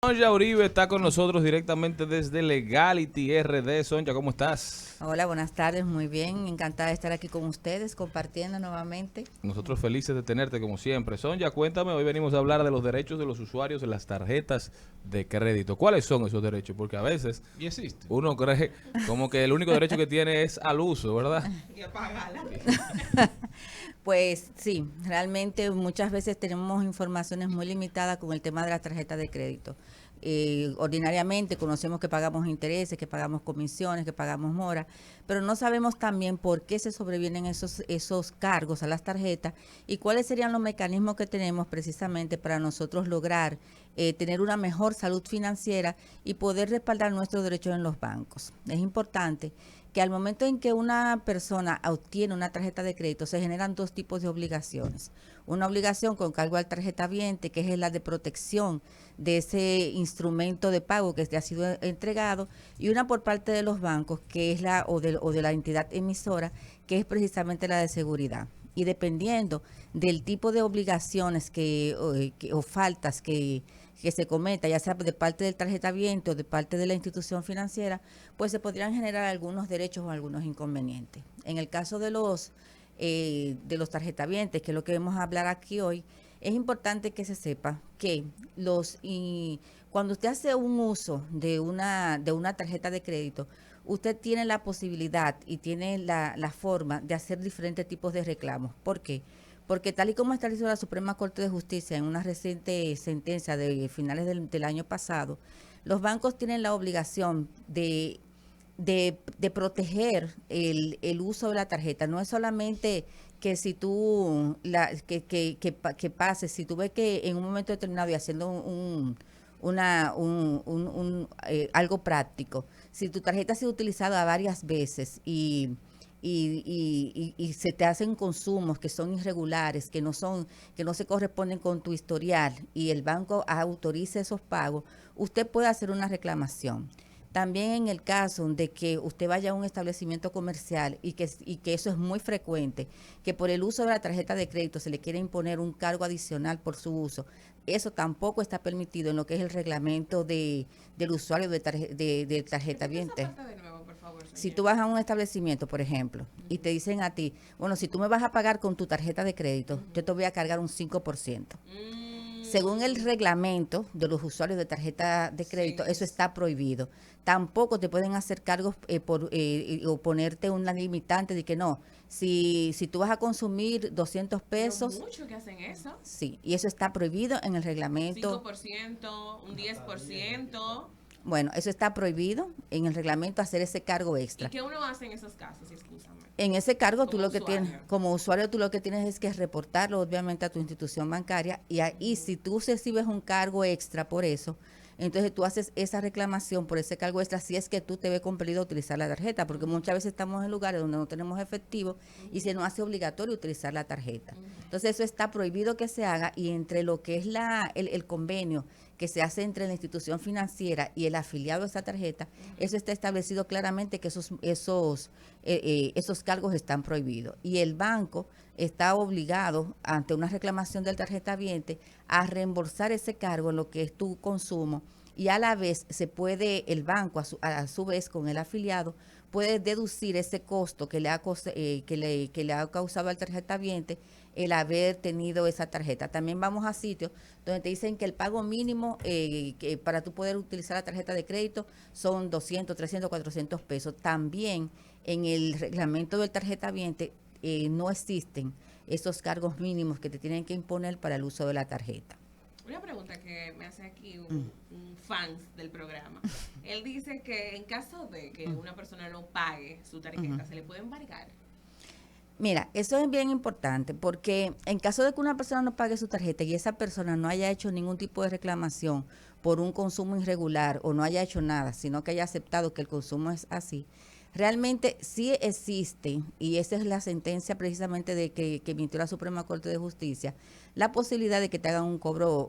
Sonja Uribe está con nosotros directamente desde Legality RD. Sonja, ¿cómo estás? Hola, buenas tardes, muy bien, encantada de estar aquí con ustedes compartiendo nuevamente. Nosotros felices de tenerte como siempre. Sonja, cuéntame, hoy venimos a hablar de los derechos de los usuarios de las tarjetas de crédito. ¿Cuáles son esos derechos? Porque a veces Y existe. uno cree como que el único derecho que tiene es al uso, ¿verdad? Y apagarla. Pues sí, realmente muchas veces tenemos informaciones muy limitadas con el tema de la tarjeta de crédito. Ordinariamente conocemos que pagamos intereses, que pagamos comisiones, que pagamos mora, pero no sabemos también por qué se sobrevienen esos cargos a las tarjetas y cuáles serían los mecanismos que tenemos precisamente para nosotros lograr tener una mejor salud financiera y poder respaldar nuestros derechos en los bancos. Es importante que al momento en que una persona obtiene una tarjeta de crédito se generan dos tipos de obligaciones. Una obligación con cargo al tarjetaviente, que es la de protección de ese instrumento de pago que ha sido entregado, y una por parte de los bancos, que es o de la entidad emisora, que es precisamente la de seguridad. Y dependiendo del tipo de obligaciones o faltas que se cometa, ya sea de parte del tarjetaviente o de parte de la institución financiera, pues se podrían generar algunos derechos o algunos inconvenientes. En el caso de los tarjetavientes, que es lo que vamos a hablar aquí hoy, es importante que se sepa que cuando usted hace un uso de una tarjeta de crédito, usted tiene la posibilidad y tiene la forma de hacer diferentes tipos de reclamos. ¿Por qué? Porque tal y como estableció la Suprema Corte de Justicia en una reciente sentencia de finales del año pasado, los bancos tienen la obligación de proteger el uso de la tarjeta. No es solamente que si tú, que pases, si tú ves que en un momento determinado y haciendo algo práctico, si tu tarjeta ha sido utilizada varias veces y se te hacen consumos que son irregulares, que no se corresponden con tu historial y el banco autoriza esos pagos, usted puede hacer una reclamación. También en el caso de que usted vaya a un establecimiento comercial y que eso es muy frecuente, que por el uso de la tarjeta de crédito se le quiere imponer un cargo adicional por su uso, eso tampoco está permitido en lo que es el reglamento del usuario de tarjeta Repite esa viente. parte de nuevo, por favor, Si señor. tú vas a un establecimiento, por ejemplo, y te dicen a ti, bueno, si tú me vas a pagar con tu tarjeta de crédito, yo te voy a cargar un 5%. Según el reglamento de los usuarios de tarjeta de crédito, Sí. eso está prohibido. Tampoco te pueden hacer cargos o ponerte una limitante de que no, si tú vas a consumir 200 Pero pesos, muchos que hacen eso. sí, y eso está prohibido en el reglamento. 5%, un 10%. Bueno, eso está prohibido en el reglamento hacer ese cargo ¿Y extra. qué uno hace en esos casos? Excúsame. En ese cargo, tú Como lo que tienes, usuario. como usuario, tú lo que tienes es que reportarlo, obviamente, a tu institución bancaria y ahí, si tú recibes un cargo extra por eso, entonces tú haces esa reclamación por ese cargo extra si es que tú te ves compelido a utilizar la tarjeta, porque muchas veces estamos en lugares donde no tenemos efectivo y se nos hace obligatorio utilizar la tarjeta. Entonces eso está prohibido que se haga y entre lo que es el convenio que se hace entre la institución financiera y el afiliado de esa tarjeta, eso está establecido claramente que esos cargos están prohibidos. Y el banco está obligado, ante una reclamación del tarjetaviente, a reembolsar ese cargo en lo que es tu consumo y a la vez el banco a su vez con el afiliado puede deducir ese costo que le ha causado al tarjetaviente el haber tenido esa tarjeta. También vamos a sitios donde te dicen que el pago mínimo que para tú poder utilizar la tarjeta de crédito son 200, 300, 400 pesos. También en el reglamento del tarjetaviente no existen esos cargos mínimos que te tienen que imponer para el uso de la tarjeta. Una pregunta que me hace aquí un fan del programa. Él dice que en caso de que una persona no pague su tarjeta, ¿se le puede embargar? Mira, eso es bien importante porque en caso de que una persona no pague su tarjeta y esa persona no haya hecho ningún tipo de reclamación por un consumo irregular o no haya hecho nada, sino que haya aceptado que el consumo es así, realmente sí existe, y esa es la sentencia precisamente que emitió la Suprema Corte de Justicia, la posibilidad de que te hagan un cobro.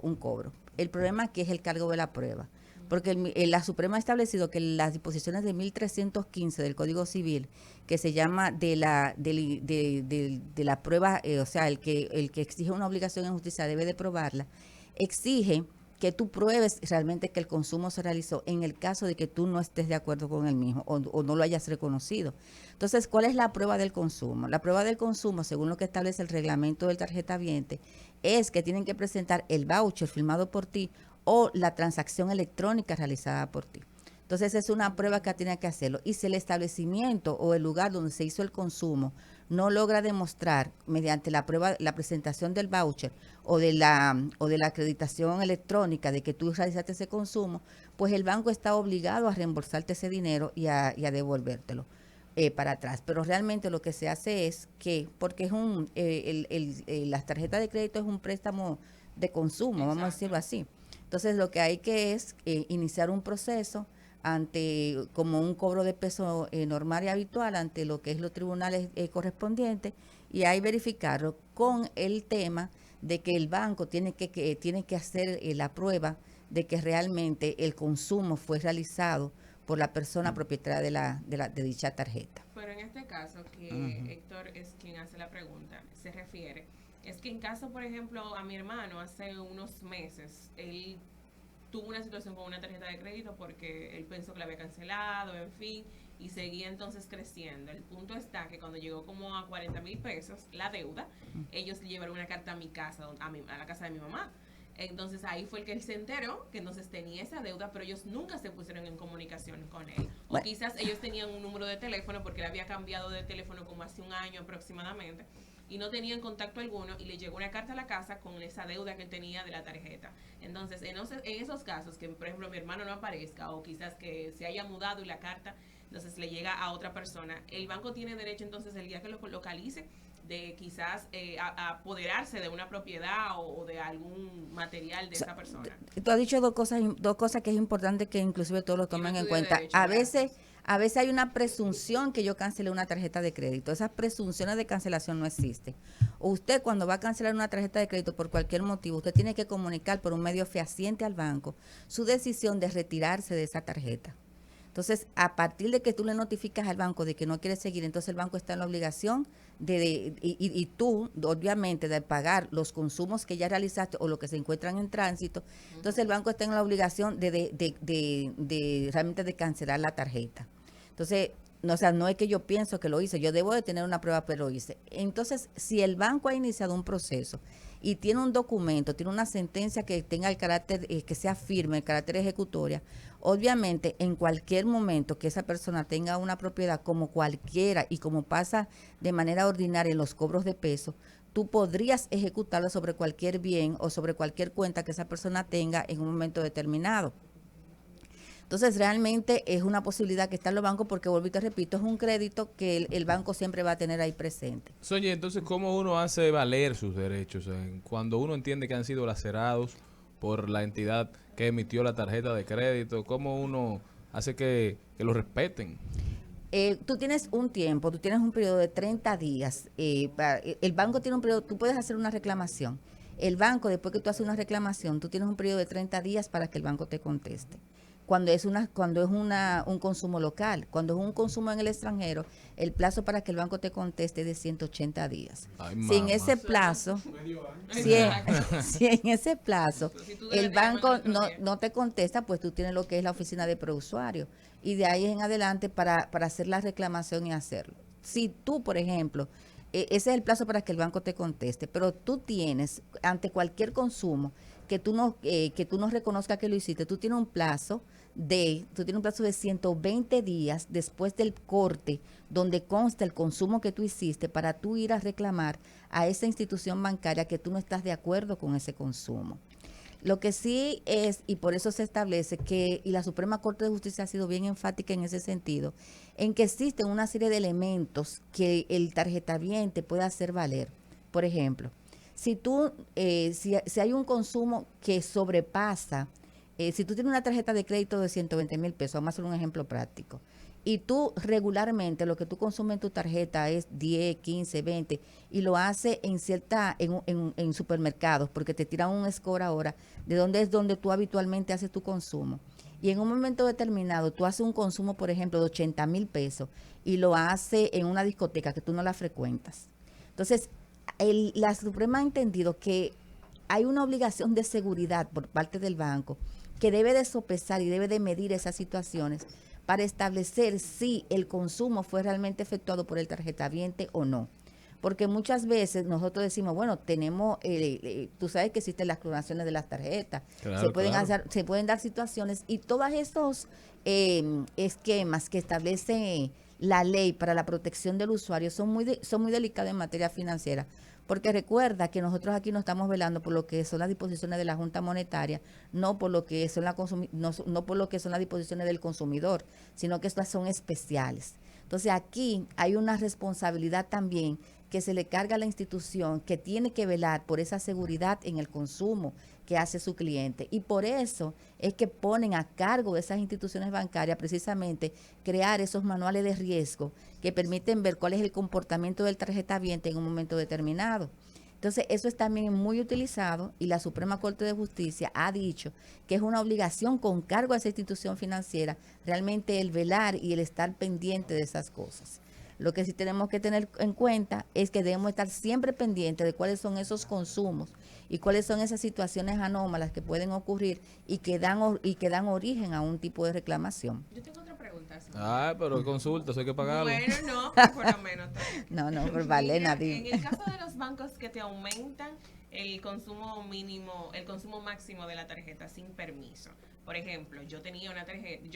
El problema aquí es el cargo de la prueba. Porque la Suprema ha establecido que las disposiciones de 1315 del Código Civil, que se llama de la prueba, o sea, el que exige una obligación en justicia debe de probarla, exige que tú pruebes realmente que el consumo se realizó en el caso de que tú no estés de acuerdo con el mismo o no lo hayas reconocido. Entonces, ¿cuál es la prueba del consumo? La prueba del consumo, según lo que establece el reglamento del tarjetaviente, es que tienen que presentar el voucher firmado por ti o la transacción electrónica realizada por ti. Entonces, es una prueba que tiene que hacerlo. Y si el establecimiento o el lugar donde se hizo el consumo no logra demostrar mediante la prueba, la presentación del voucher o de la acreditación electrónica de que tú realizaste ese consumo, pues el banco está obligado a reembolsarte ese dinero y a devolvértelo para atrás. Pero realmente lo que se hace es que, porque es las tarjetas de crédito es un préstamo de consumo, Exacto. vamos a decirlo así. Entonces lo que hay que es iniciar un proceso ante como un cobro de peso normal y habitual ante lo que es los tribunales correspondientes, y ahí verificarlo con el tema de que el banco tiene que hacer la prueba de que realmente el consumo fue realizado por la persona propietaria de dicha tarjeta. Pero en este caso, que Héctor es quien hace la pregunta, se refiere, es que en caso, por ejemplo, a mi hermano hace unos meses, él tuvo una situación con una tarjeta de crédito porque él pensó que la había cancelado, en fin, y seguía entonces creciendo. El punto está que cuando llegó como a 40,000 pesos la deuda, ellos le llevaron una carta a mi casa, a la casa de mi mamá. Entonces ahí fue el que él se enteró que entonces tenía esa deuda, pero ellos nunca se pusieron en comunicación con él. O Bueno. quizás ellos tenían un número de teléfono porque él había cambiado de teléfono como hace un año aproximadamente y no tenían contacto alguno y le llegó una carta a la casa con esa deuda que él tenía de la tarjeta. Entonces, en esos casos que, por ejemplo, mi hermano no aparezca o quizás que se haya mudado y la carta entonces le llega a otra persona, el banco tiene derecho entonces el día que lo localice de quizás a apoderarse de una propiedad o de algún material de esa persona. Tú has dicho dos cosas que es importante que inclusive todos lo tomen en cuenta. Derecho, A veces hay una presunción que yo cancelé una tarjeta de crédito. Esas presunciones de cancelación no existen. Usted cuando va a cancelar una tarjeta de crédito por cualquier motivo, usted tiene que comunicar por un medio fehaciente al banco su decisión de retirarse de esa tarjeta. Entonces, a partir de que tú le notificas al banco de que no quieres seguir, entonces el banco está en la obligación y tú, obviamente, de pagar los consumos que ya realizaste o lo que se encuentran en tránsito. Entonces, el banco está en la obligación de realmente de cancelar la tarjeta. Entonces, no, o sea, no es que yo pienso que lo hice, yo debo de tener una prueba, pero lo hice. Entonces, si el banco ha iniciado un proceso y tiene un documento, tiene una sentencia que tenga el carácter, que sea firme, el carácter ejecutoria, obviamente en cualquier momento que esa persona tenga una propiedad como cualquiera y como pasa de manera ordinaria en los cobros de peso, tú podrías ejecutarlo sobre cualquier bien o sobre cualquier cuenta que esa persona tenga en un momento determinado. Entonces, realmente es una posibilidad que está en los bancos porque, vuelvo y te repito, es un crédito que el banco siempre va a tener ahí presente. Sonia, entonces, ¿cómo uno hace valer sus derechos cuando uno entiende que han sido lacerados por la entidad que emitió la tarjeta de crédito? ¿Cómo uno hace que lo respeten? Tú tienes un tiempo, tú tienes un periodo de 30 días. El banco tiene un periodo, tú puedes hacer una reclamación. El banco, después que tú haces una reclamación, tú tienes un periodo de 30 días para que el banco te conteste. Cuando es un consumo local, cuando es un consumo en el extranjero, el plazo para que el banco te conteste es de 180 días. Ay, Si en mamá. ese plazo, si en ese plazo Si tú el debes banco llamar al otro día. no te contesta, pues tú tienes lo que es la oficina de preusuario y de ahí en adelante para hacer la reclamación y hacerlo. Si tú, por ejemplo, ese es el plazo para que el banco te conteste, pero tú tienes ante cualquier consumo que tú no reconozcas que lo hiciste, tú tienes un plazo de 120 días después del corte donde consta el consumo que tú hiciste para tú ir a reclamar a esa institución bancaria que tú no estás de acuerdo con ese consumo. Lo que sí es, y por eso se establece que, y la Suprema Corte de Justicia ha sido bien enfática en ese sentido, en que existen una serie de elementos que el tarjetaviente puede hacer valer. Por ejemplo, si hay un consumo que sobrepasa, si tú tienes una tarjeta de crédito de 120,000 pesos, vamos a hacer un ejemplo práctico, y tú regularmente lo que tú consumes en tu tarjeta es 10, 15, 20 y lo hace en supermercados porque te tiran un score ahora de donde tú habitualmente haces tu consumo. Y en un momento determinado tú haces un consumo, por ejemplo, de 80,000 pesos y lo hace en una discoteca que tú no la frecuentas. Entonces, la Suprema ha entendido que hay una obligación de seguridad por parte del banco que debe de sopesar y debe de medir esas situaciones para establecer si el consumo fue realmente efectuado por el tarjetaviente o no. Porque muchas veces nosotros decimos, bueno, tenemos, tú sabes que existen las clonaciones de las tarjetas, Claro, se pueden dar situaciones y todos estos esquemas que establece la ley para la protección del usuario son muy delicados en materia financiera. Porque recuerda que nosotros aquí no estamos velando por lo que son las disposiciones de la Junta Monetaria, no por lo que son no por lo que son las disposiciones del consumidor, sino que estas son especiales. Entonces aquí hay una responsabilidad también que se le carga a la institución que tiene que velar por esa seguridad en el consumo que hace su cliente. Y por eso es que ponen a cargo de esas instituciones bancarias precisamente crear esos manuales de riesgo que permiten ver cuál es el comportamiento del tarjetaviente en un momento determinado. Entonces, eso es también muy utilizado y la Suprema Corte de Justicia ha dicho que es una obligación con cargo a esa institución financiera realmente el velar y el estar pendiente de esas cosas. Lo que sí tenemos que tener en cuenta es que debemos estar siempre pendientes de cuáles son esos consumos y cuáles son esas situaciones anómalas que pueden ocurrir y que dan origen a un tipo de reclamación. Yo tengo otra pregunta. Pero consulta, eso hay que pagarlo. Bueno, no, pero por lo menos. No, por Valena. En el caso de los bancos que te aumentan el consumo mínimo, el consumo máximo de la tarjeta sin permiso. Por ejemplo, yo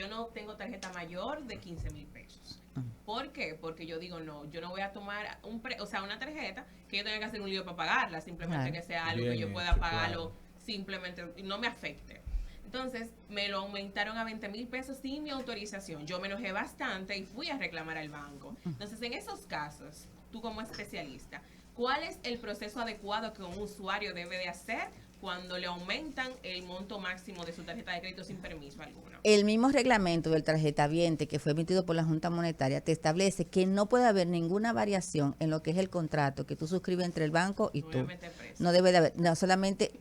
no tengo tarjeta mayor de 15,000 pesos. ¿Por qué? Porque yo digo, no, yo no voy a tomar una tarjeta que yo tenga que hacer un lío para pagarla, simplemente que sea algo que yo pueda pagarlo simplemente y no me afecte. Entonces, me lo aumentaron a 20,000 pesos sin mi autorización. Yo me enojé bastante y fui a reclamar al banco. Entonces, en esos casos, tú como especialista, ¿cuál es el proceso adecuado que un usuario debe de hacer cuando le aumentan el monto máximo de su tarjeta de crédito sin permiso alguno? El mismo reglamento del tarjetaviente que fue emitido por la Junta Monetaria te establece que no puede haber ninguna variación en lo que es el contrato que tú suscribes entre el banco y tú. No debe de haber, no solamente...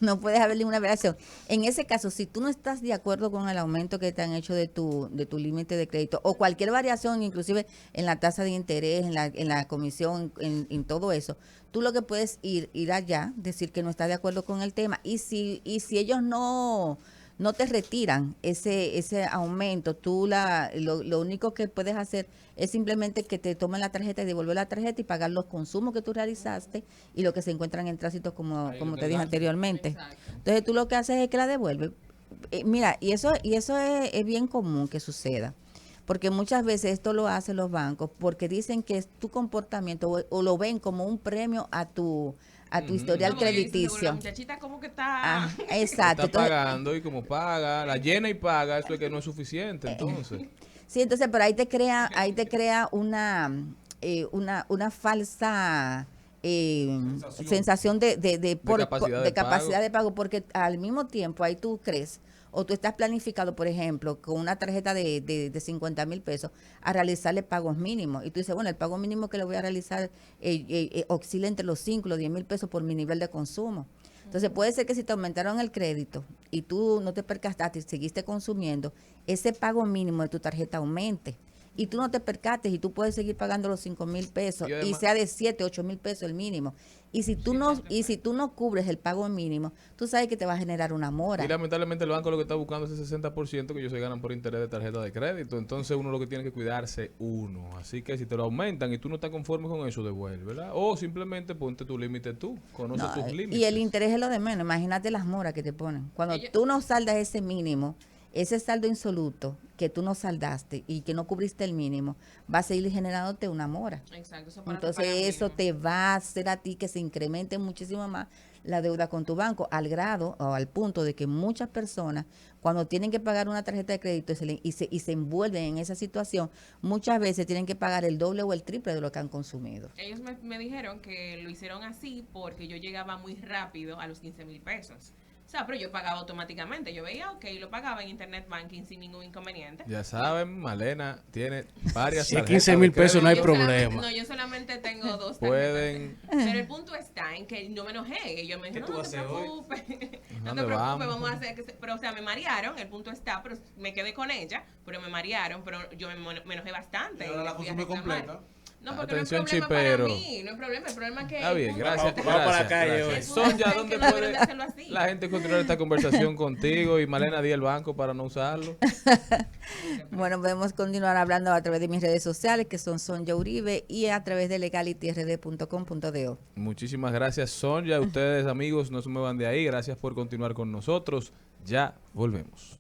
no puedes haber ninguna variación. En ese caso, si tú no estás de acuerdo con el aumento que te han hecho de tu límite de crédito o cualquier variación, inclusive en la tasa de interés, en la comisión, en todo eso, tú lo que puedes ir allá, decir que no estás de acuerdo con el tema y si ellos no te retiran ese aumento, tú lo único que puedes hacer es simplemente que te tomen la tarjeta y devolver la tarjeta y pagar los consumos que tú realizaste y lo que se encuentran en tránsito como te dije anteriormente. Exacto. Entonces tú lo que haces es que la devuelves. Mira, y eso es bien común que suceda. Porque muchas veces esto lo hacen los bancos porque dicen que es tu comportamiento o lo ven como un premio a tu historial crediticio. La muchachita como que está... Exacto. Está pagando y como paga, la llena y paga, eso es que no es suficiente, entonces. Sí, entonces, pero ahí te crea una falsa sensación de capacidad de pago, porque al mismo tiempo ahí tú crees o tú estás planificado, por ejemplo, con una tarjeta de 50,000 pesos a realizarle pagos mínimos. Y tú dices, bueno, el pago mínimo que le voy a realizar oscila entre los 5 y los 10,000 pesos por mi nivel de consumo. Entonces puede ser que si te aumentaron el crédito y tú no te percataste y seguiste consumiendo, ese pago mínimo de tu tarjeta aumente. Y tú no te percates y tú puedes seguir pagando los 5,000 pesos y sea de 7, 8,000 pesos el mínimo. Y si tú no cubres el pago mínimo, tú sabes que te va a generar una mora. Y lamentablemente el banco lo que está buscando es ese 60% que ellos se ganan por interés de tarjeta de crédito. Entonces uno lo que tiene que cuidarse uno. Así que si te lo aumentan y tú no estás conforme con eso, devuelve, ¿verdad? O simplemente ponte tu límite tú, conoce tus límites. Y el interés es lo de menos. Imagínate las moras que te ponen. Cuando tú no saldas ese mínimo, ese saldo insoluto que tú no saldaste y que no cubriste el mínimo, va a seguir generándote una mora. Exacto. Entonces eso te va a hacer a ti que se incremente muchísimo más la deuda con tu banco, al grado o al punto de que muchas personas, cuando tienen que pagar una tarjeta de crédito y se envuelven en esa situación, muchas veces tienen que pagar el doble o el triple de lo que han consumido. Ellos me dijeron que lo hicieron así porque yo llegaba muy rápido a los 15,000 pesos. O sea, pero yo pagaba automáticamente. Yo veía, lo pagaba en Internet Banking sin ningún inconveniente. Ya saben, Malena tiene varias tarjetas. 15,000 pesos no hay problema. Yo solamente tengo 2 tarjetas. Pueden. Pero el punto está en que no me enojé. Y yo me dije, no te preocupes. No te preocupes, vamos a hacer que... Pero, o sea, me marearon. El punto está, pero me quedé con ella. Pero me marearon. Pero yo me enojé bastante. ¿Y ahora la consumí completa? No, porque Atención, no es problema chipero. para mí, no es problema, el problema es que... Está bien, gracias. Vamos para la calle gracias. hoy. Sonja, Es ¿dónde que no puede deben de hacerlo así. la gente continuar esta conversación contigo? Y Malena di el banco para no usarlo. Bueno, podemos continuar hablando a través de mis redes sociales, que son Sonja Uribe, y a través de legalityrd.com.do. Muchísimas gracias, Sonja. Ustedes, amigos, no se muevan de ahí. Gracias por continuar con nosotros. Ya volvemos.